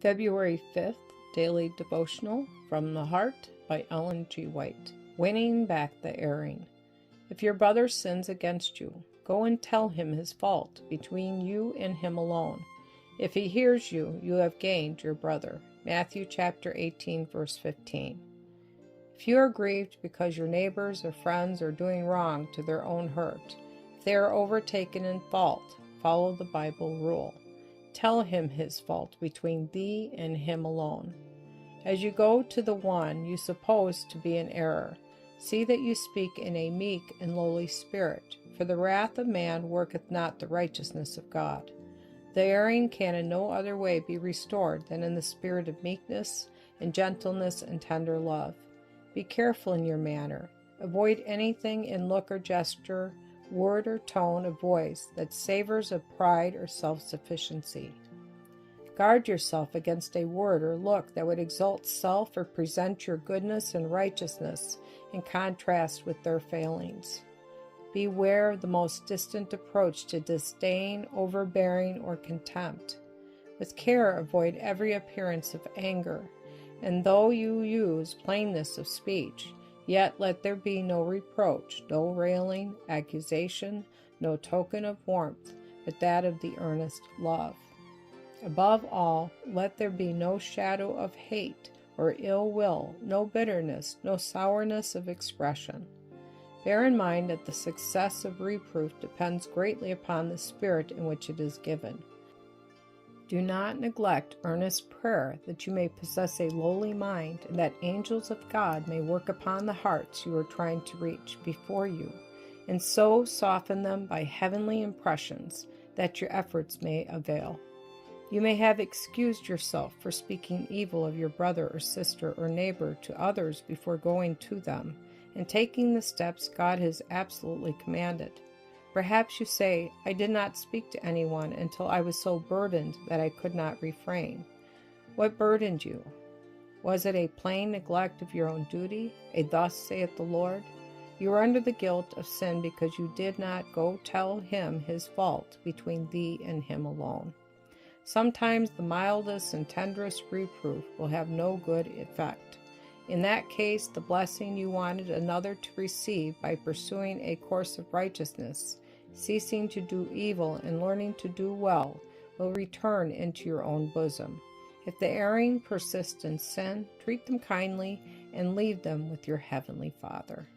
February 5th, Daily Devotional from the Heart by Ellen G. White. Winning back the erring. If your brother sins against you, go and tell him his fault between you and him alone. If he hears you, you have gained your brother. Matthew chapter 18, verse 15. If you are grieved because your neighbors or friends are doing wrong to their own hurt, if they are overtaken in fault, follow the Bible rule. Tell him his fault between thee and him alone. As you go to the one you suppose to be in error, see that you speak in a meek and lowly spirit, for the wrath of man worketh not the righteousness of God. The erring can in no other way be restored than in the spirit of meekness and gentleness and tender love. Be careful in your manner. Avoid anything in look or gesture, word or tone of voice that savors of pride or self-sufficiency. Guard yourself against a word or look that would exalt self or present your goodness and righteousness in contrast with their failings. Beware of the most distant approach to disdain, overbearing, or contempt. With care, avoid every appearance of anger, and though you use plainness of speech, yet let there be no reproach, no railing, accusation, no token of warmth, but that of the earnest love. Above all, let there be no shadow of hate or ill will, no bitterness, no sourness of expression. Bear in mind that the success of reproof depends greatly upon the spirit in which it is given. Do not neglect earnest prayer, that you may possess a lowly mind, and that angels of God may work upon the hearts you are trying to reach before you, and so soften them by heavenly impressions, that your efforts may avail. You may have excused yourself for speaking evil of your brother or sister or neighbor to others before going to them, and taking the steps God has absolutely commanded. Perhaps you say, I did not speak to anyone until I was so burdened that I could not refrain. What burdened you? Was it a plain neglect of your own duty, a thus saith the Lord? You are under the guilt of sin because you did not go tell him his fault between thee and him alone. Sometimes the mildest and tenderest reproof will have no good effect. In that case, the blessing you wanted another to receive by pursuing a course of righteousness, ceasing to do evil and learning to do well, will return into your own bosom. If the erring persist in sin, treat them kindly and leave them with your heavenly Father.